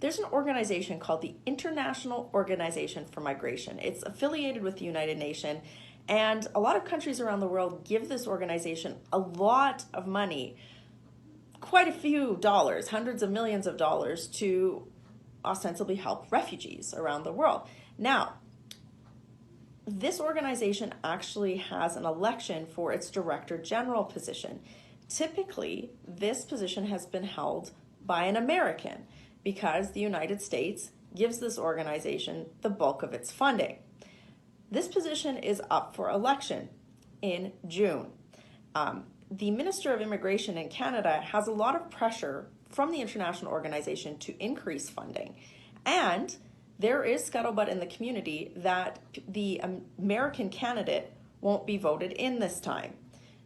there's an organization called the International Organization for Migration. It's affiliated with the United Nations, and a lot of countries around the world give this organization a lot of money, quite a few dollars, hundreds of millions of dollars, to ostensibly help refugees around the world. Now, this organization actually has an election for its director general position. Typically, this position has been held by an American because the United States gives this organization the bulk of its funding. This position is up for election in June. The Minister of Immigration in Canada has a lot of pressure from the international organization to increase funding. And there is scuttlebutt in the community that the American candidate won't be voted in this time.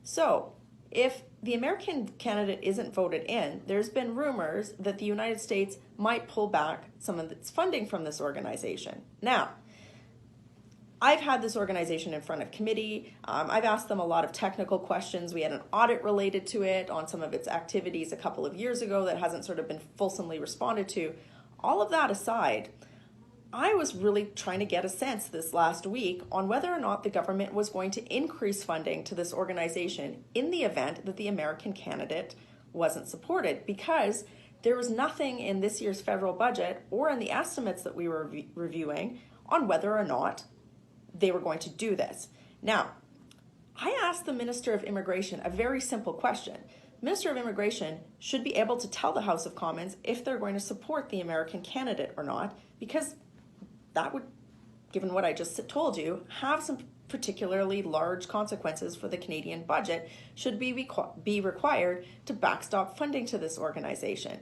So if the American candidate isn't voted in, there's been rumors that the United States might pull back some of its funding from this organization. Now, I've had this organization in front of committee. I've asked them a lot of technical questions. We had an audit related to it on some of its activities a couple of years ago that hasn't sort of been fulsomely responded to. All of that aside, I was really trying to get a sense this last week on whether or not the government was going to increase funding to this organization in the event that the American candidate wasn't supported, because there was nothing in this year's federal budget or in the estimates that we were reviewing on whether or not they were going to do this. Now, I asked the Minister of Immigration a very simple question. The Minister of Immigration should be able to tell the House of Commons if they're going to support the American candidate or not, because that would, given what I just told you, have some particularly large consequences for the Canadian budget should be required to backstop funding to this organization.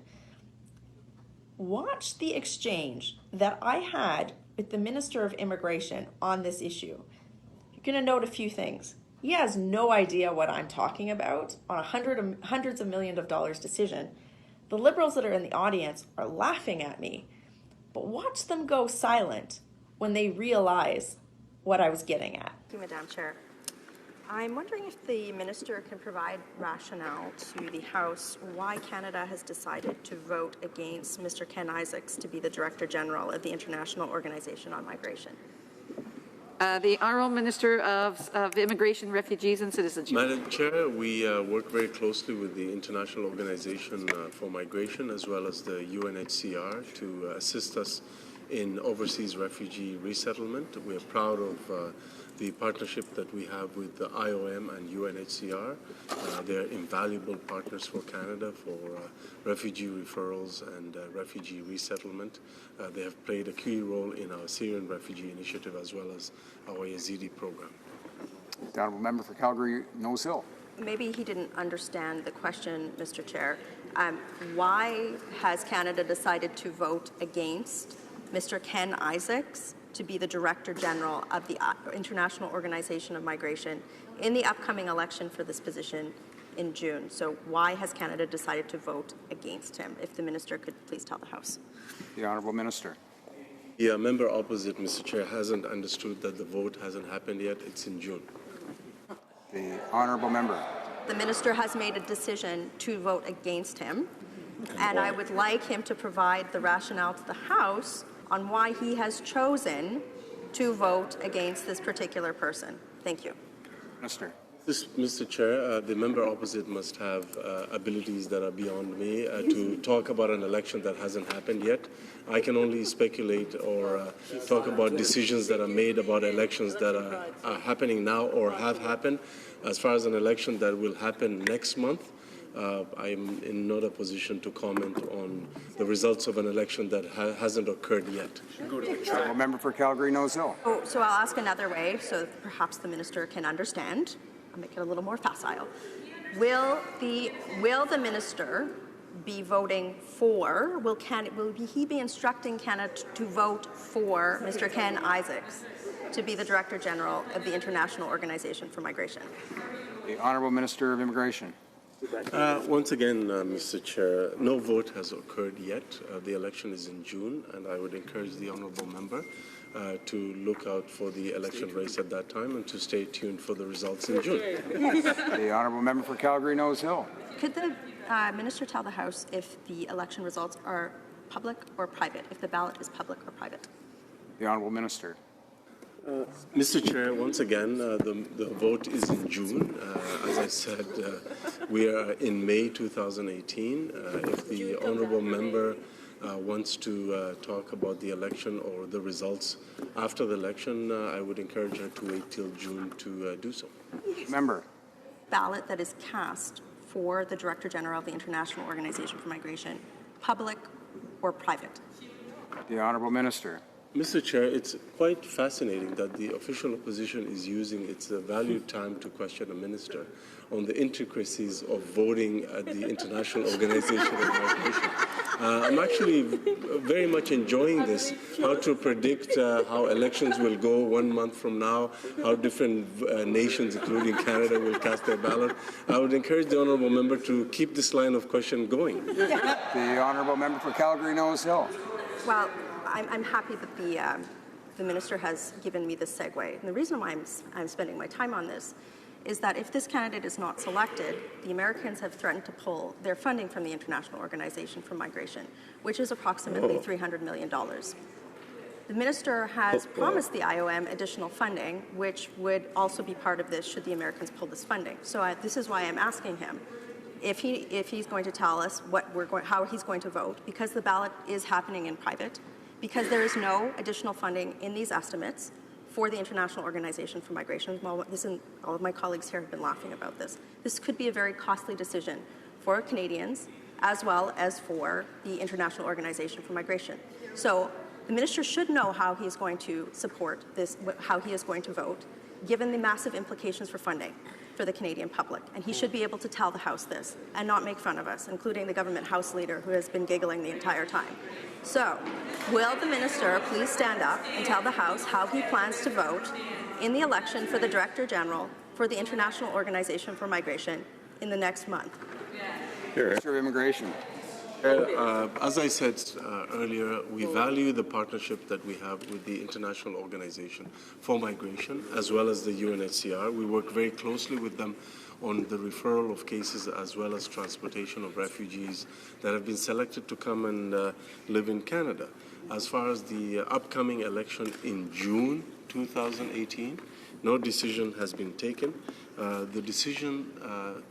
Watch the exchange that I had with the Minister of Immigration on this issue. You're going to note a few things. He has no idea what I'm talking about on a hundreds of millions of dollars decision. The Liberals that are in the audience are laughing at me, but watch them go silent when they realize what I was getting at. Thank you, Madam Chair. I'm wondering if the Minister can provide rationale to the House why Canada has decided to vote against Mr. Ken Isaacs to be the Director General of the International Organization on Migration. The Honourable Minister of Immigration, Refugees and Citizenship. Madam Chair, we work very closely with the International Organization for Migration as well as the UNHCR to assist us in overseas refugee resettlement. We are proud of the partnership that we have with the IOM and UNHCR. They're invaluable partners for Canada for refugee referrals and refugee resettlement. They have played a key role in our Syrian refugee initiative as well as our Yazidi program. The Honourable Member for Calgary, Nose Hill. Maybe he didn't understand the question, Mr. Chair. Why has Canada decided to vote against Mr. Ken Isaacs to be the Director General of the International Organization of Migration in the upcoming election for this position in June? So why has Canada decided to vote against him? If the Minister could please tell the House. The Honourable Minister. The member opposite, Mr. Chair, hasn't understood that the vote hasn't happened yet. It's in June. The Honourable Member. The Minister has made a decision to vote against him, and I would like him to provide the rationale to the House on why he has chosen to vote against this particular person. Thank you. Minister. Mr. Chair, the member opposite must have abilities that are beyond me to talk about an election that hasn't happened yet. I can only speculate or talk about decisions that are made about elections that are happening now or have happened. As far as an election that will happen next month, I'm in not a position to comment on the results of an election that hasn't occurred yet. Honourable Member for Calgary, Nose Hill. So I'll ask another way so that perhaps the Minister can understand. I'll make it a little more facile. Will the Minister be voting for, will he be instructing Canada to vote for Mr. Ken Isaacs to be the Director General of the International Organization for Migration? The Honourable Minister of Immigration. Once again, Mr. Chair, no vote has occurred yet. The election is in June, and I would encourage the honourable member to look out for the election race at that time and to stay tuned for the results in June. The Honourable Member for Calgary, Nose Hill. Could the Minister tell the House if the election results are public or private, if the ballot is public or private? The Honourable Minister. Mr. Chair, once again, the vote is in June. As I said, we are in May 2018. If the honourable member wants to talk about the election or the results after the election, I would encourage her to wait till June to do so. Member. Ballot that is cast for the Director General of the International Organization for Migration, public or private? The Honourable Minister. Mr. Chair, it's quite fascinating that the official opposition is using its valued time to question a minister on the intricacies of voting at the International Organization of Migration. I'm actually very much enjoying this, how to predict how elections will go 1 month from now, how different nations, including Canada, will cast their ballot. I would encourage the honourable member to keep this line of question going. The Honourable Member for Calgary Nose Hill. Well, I'm happy that the minister has given me this segue. And the reason why I'm spending my time on this is that if this candidate is not selected, the Americans have threatened to pull their funding from the International Organization for Migration, which is approximately $300 million. The minister has promised the IOM additional funding, which would also be part of this should the Americans pull this funding. So this is why I'm asking him if he's going to tell us how he's going to vote, because the ballot is happening in private, because there is no additional funding in these estimates for the International Organization for Migration. Well, all of my colleagues here have been laughing about this. This could be a very costly decision for Canadians as well as for the International Organization for Migration. So the minister should know how he is going to support this, how he is going to vote, given the massive implications for funding for the Canadian public. And he should be able to tell the House this and not make fun of us, including the government House leader who has been giggling the entire time. So, will the minister please stand up and tell the House how he plans to vote in the election for the Director General for the International Organization for Migration in the next month? Minister of Immigration. As I said earlier, we value the partnership that we have with the International Organization for Migration as well as the UNHCR. We work very closely with them on the referral of cases as well as transportation of refugees that have been selected to come and live in Canada. As far as the upcoming election in June 2018, no decision has been taken. The decision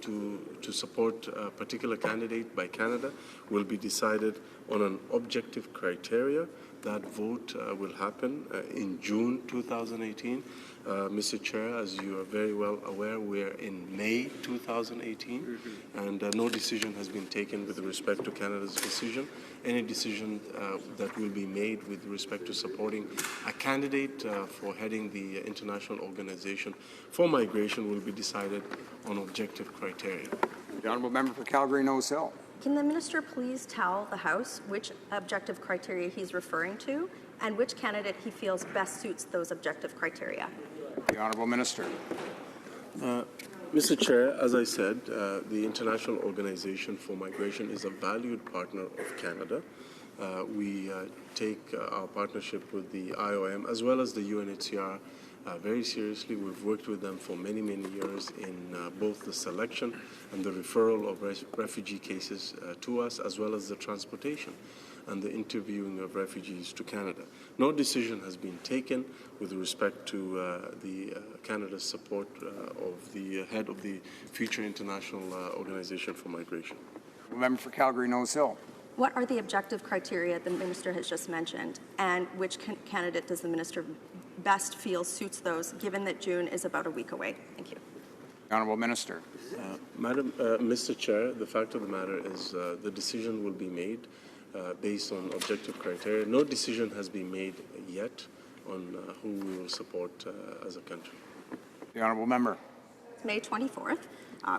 to support a particular candidate by Canada will be decided on an objective criteria. That vote will happen in June 2018. Mr. Chair, as you are very well aware, we are in May 2018, and no decision has been taken with respect to Canada's decision. Any decision that will be made with respect to supporting a candidate for heading the International Organization for Migration will be decided on objective criteria. The Honourable Member for Calgary Nose Hill. Can the minister please tell the House which objective criteria he's referring to and which candidate he feels best suits those objective criteria? The Honourable Minister. Mr. Chair, as I said, the International Organization for Migration is a valued partner of Canada. We take our partnership with the IOM as well as the UNHCR very seriously. We've worked with them for many, many years in both the selection and the referral of refugee cases to us, as well as the transportation and the interviewing of refugees to Canada. No decision has been taken with respect to Canada's support of the head of the future International Organization for Migration. Member for Calgary Nose Hill. What are the objective criteria the minister has just mentioned, and which candidate does the minister best feel suits those, given that June is about a week away? Thank you. Honourable Minister. Mr. Chair, the fact of the matter is the decision will be made based on objective criteria. No decision has been made yet on who we will support as a country. The Honourable Member. May 24th.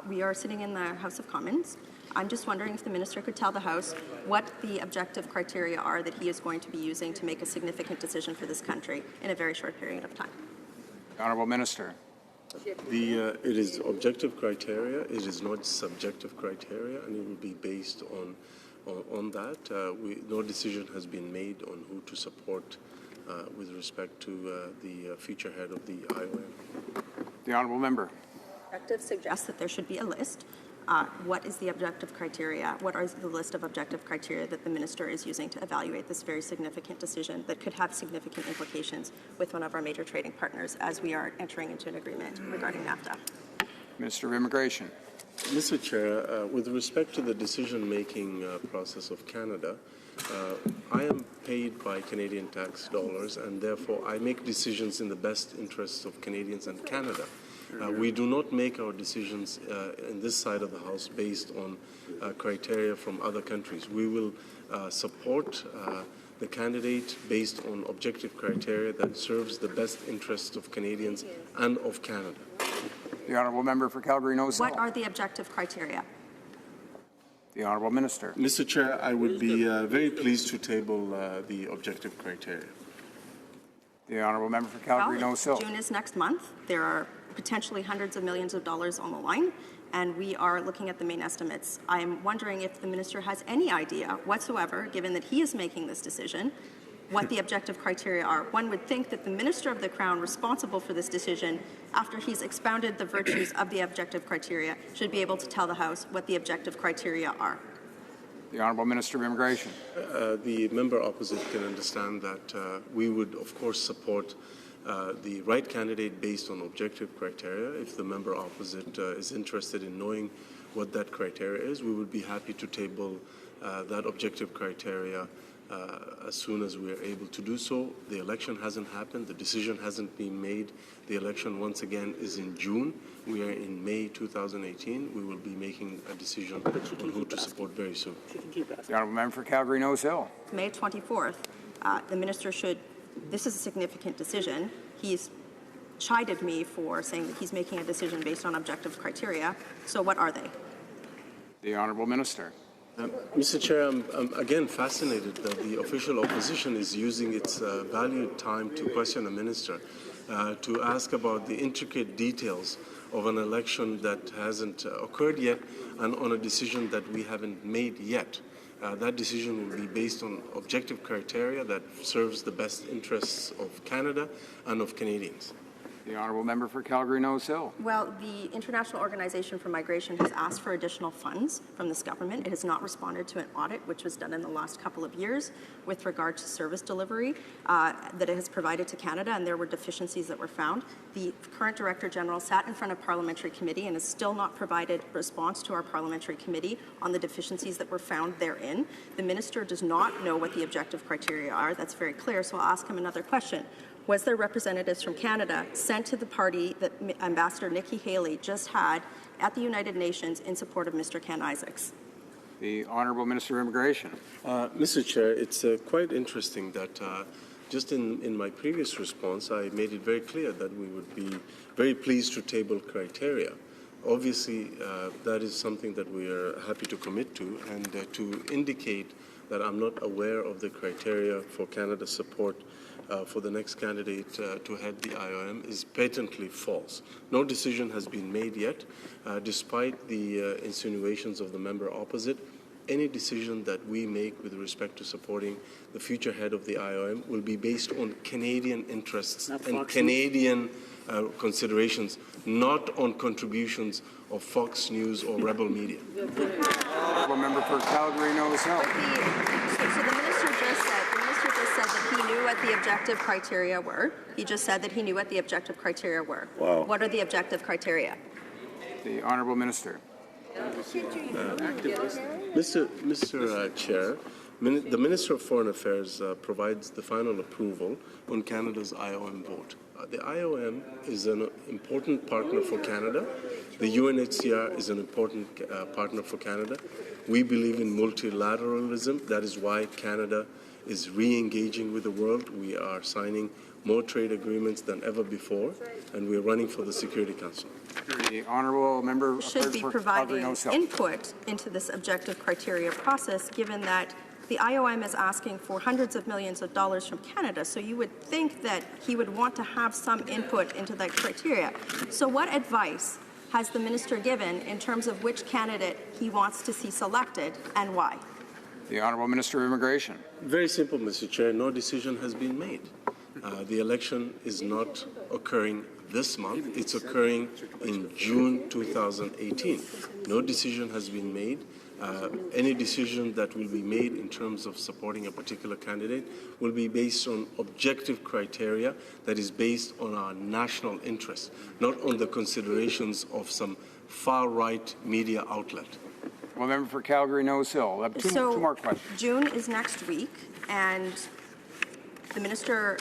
We are sitting in the House of Commons. I'm just wondering if the minister could tell the House what the objective criteria are that he is going to be using to make a significant decision for this country in a very short period of time. The Honourable Minister. It is objective criteria. It is not subjective criteria, and it will be based on that. No decision has been made on who to support with respect to the future head of the IOM. The Honourable Member. The objective suggests that there should be a list what is the objective criteria? What are the list of objective criteria that the minister is using to evaluate this very significant decision that could have significant implications with one of our major trading partners as we are entering into an agreement regarding NAFTA? Minister of Immigration. Mr. Chair, with respect to the decision-making process of Canada, I am paid by Canadian tax dollars, and therefore I make decisions in the best interests of Canadians and Canada. We do not make our decisions in this side of the House based on criteria from other countries. We will support the candidate based on objective criteria that serves the best interests of Canadians and of Canada. The Honourable Member for Calgary Nose Hill. What are the objective criteria? The Honourable Minister. Mr. Chair, I would be very pleased to table the objective criteria. The Honourable Member for Calgary Nose Hill. June is next month. There are potentially hundreds of millions of dollars on the line, and we are looking at the main estimates. I am wondering if the minister has any idea whatsoever, given that he is making this decision, what the objective criteria are. One would think that the Minister of the Crown responsible for this decision, after he's expounded the virtues of the objective criteria, should be able to tell the House what the objective criteria are. The Honourable Minister of Immigration. The member opposite can understand that we would, of course, support the right candidate based on objective criteria. If the member opposite is interested in knowing what that criteria is, we would be happy to table that objective criteria as soon as we are able to do so. The election hasn't happened. The decision hasn't been made. The election, once again, is in June. We are in May 2018. We will be making a decision on who to support very soon. The Honourable Member for Calgary Nose Hill. May 24th, the minister should, this is a significant decision. He's chided me for saying that he's making a decision based on objective criteria. So what are they? The Honourable Minister. Mr. Chair, I'm again fascinated that the official opposition is using its valued time to question a minister, to ask about the intricate details of an election that hasn't occurred yet and on a decision that we haven't made yet. That decision will be based on objective criteria that serves the best interests of Canada and of Canadians. The Honourable Member for Calgary Nose Hill. Well, the International Organization for Migration has asked for additional funds from this government. It has not responded to an audit, which was done in the last couple of years with regard to service delivery that it has provided to Canada, and there were deficiencies that were found. The current Director General sat in front of Parliamentary Committee and has still not provided response to our Parliamentary Committee on the deficiencies that were found therein. The Minister does not know what the objective criteria are. That's very clear, so I'll ask him another question. Was there representatives from Canada sent to the party that Ambassador Nikki Haley just had at the United Nations in support of Mr. Ken Isaacs? The Honourable Minister of Immigration. Mr. Chair, it's quite interesting that just in my previous response, I made it very clear that we would be very pleased to table criteria. Obviously, that is something that we are happy to commit to, and to indicate that I'm not aware of the criteria for Canada's support for the next candidate to head the IOM is patently false. No decision has been made yet, despite the insinuations of the member opposite. Any decision that we make with respect to supporting the future head of the IOM will be based on Canadian interests and Canadian considerations, not on contributions of Fox News or Rebel Media. Honourable Member for Calgary Nose Hill. So the minister just said that he knew what the objective criteria were. He just said that he knew what the objective criteria were. Wow. What are the objective criteria? The Honourable Minister. Mr. Chair, the Minister of Foreign Affairs provides the final approval on Canada's IOM vote. The IOM is an important partner for Canada. The UNHCR is an important partner for Canada. We believe in multilateralism. That is why Canada is re-engaging with the world. We are signing more trade agreements than ever before, and we're running for the Security Council. The Honourable Member Should be for Calgary providing Nose Hill. input into this objective criteria process, given that the IOM is asking for hundreds of millions of dollars from Canada, so you would think that he would want to have some input into that criteria. So what advice has the minister given in terms of which candidate he wants to see selected and why? The Honourable Minister of Immigration. Very simple, Mr. Chair. No decision has been made. The election is not occurring this month. It's occurring in June 2018. No decision has been made. Any decision that will be made in terms of supporting a particular candidate will be based on objective criteria that is based on our national interest, not on the considerations of some far-right media outlet. Well, member for Calgary Nose Hill. Two more questions. June is next week, and the minister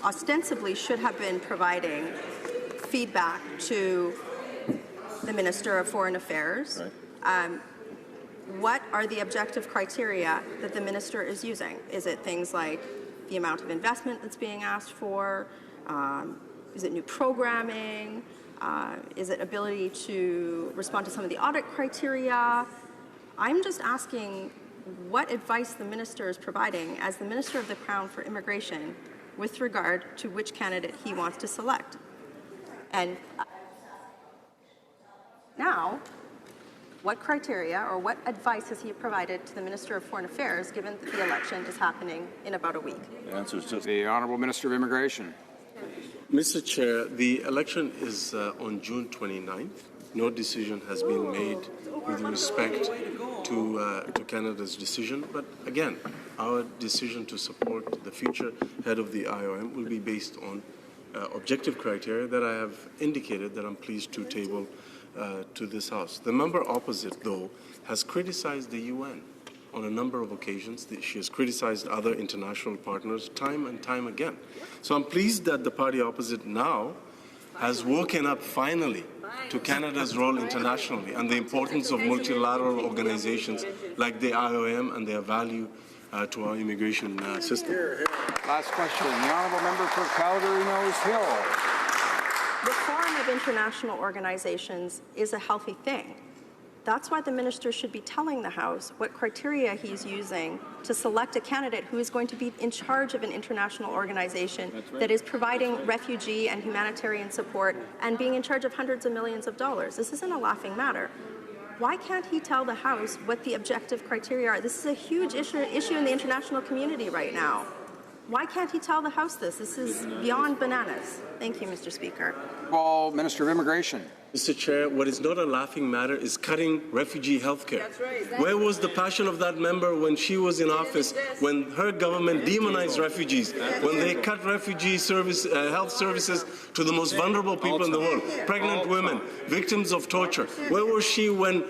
ostensibly should have been providing feedback to the Minister of Foreign Affairs. Right. What are the objective criteria that the minister is using? Is it things like the amount of investment that's being asked for? Is it new programming? Is it ability to respond to some of the audit criteria? I'm just asking what advice the minister is providing as the Minister of the Crown for Immigration with regard to which candidate he wants to select. And now, what criteria or what advice has he provided to the Minister of Foreign Affairs, given that the election is happening in about a week? The answer is just the Honourable Minister of Immigration. Mr. Chair, the election is on June 29th. No decision has been made with respect to Canada's decision. But again, our decision to support the future head of the IOM will be based on objective criteria that I have indicated that I'm pleased to table to this House. The member opposite, though, has criticized the UN on a number of occasions. She has criticized other international partners time and time again. So I'm pleased that the party opposite now has woken up finally to Canada's role internationally and the importance of multilateral organizations like the IOM and their value to our immigration system. Last question, the Honourable Member for Calgary Nose Hill. Reform of international organizations is a healthy thing. That's why the minister should be telling the House what criteria he's using to select a candidate who is going to be in charge of an international organization that is providing refugee and humanitarian support and being in charge of hundreds of millions of dollars. This isn't a laughing matter. Why can't he tell the House what the objective criteria are? This is a huge issue in the international community right now. Why can't he tell the House this? This is beyond bananas. Thank you, Mr. Speaker. Well, Minister of Immigration. Mr. Chair, what is not a laughing matter is cutting refugee health care. Where was the passion of that member when she was in office, when her government demonized refugees, when they cut refugee health services to the most vulnerable people in the world, pregnant women, victims of torture? Where was she when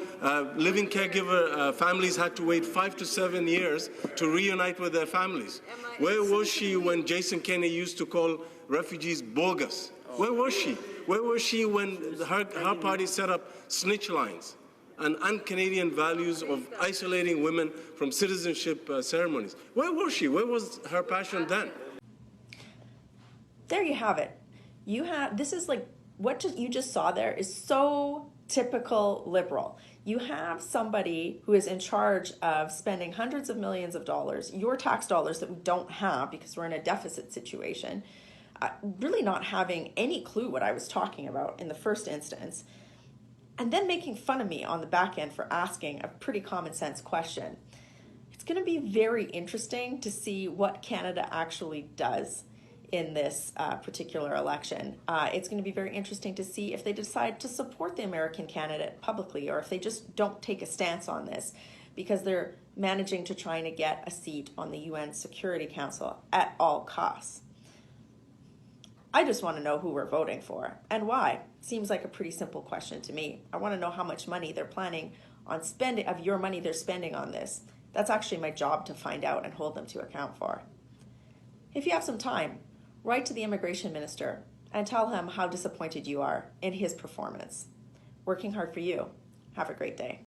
living caregiver families had to wait 5 to 7 years to reunite with their families? Where was she when Jason Kenney used to call refugees bogus? Where was she? Where was she when her party set up snitch lines and un-Canadian values of isolating women from citizenship ceremonies? Where was she? Where was her passion then? There you have it. This is like what you just saw there is so typical Liberal. You have somebody who is in charge of spending hundreds of millions of dollars, your tax dollars that we don't have because we're in a deficit situation, really not having any clue what I was talking about in the first instance, and then making fun of me on the back end for asking a pretty common sense question. It's going to be very interesting to see what Canada actually does in this particular election. It's going to be very interesting to see if they decide to support the American candidate publicly or if they just don't take a stance on this because they're managing to try and get a seat on the UN Security Council at all costs. I just want to know who we're voting for and why. Seems like a pretty simple question to me. I want to know how much money they're planning on spending, of your money they're spending on this. That's actually my job to find out and hold them to account for. If you have some time, write to the immigration minister and tell him how disappointed you are in his performance. Working hard for you. Have a great day.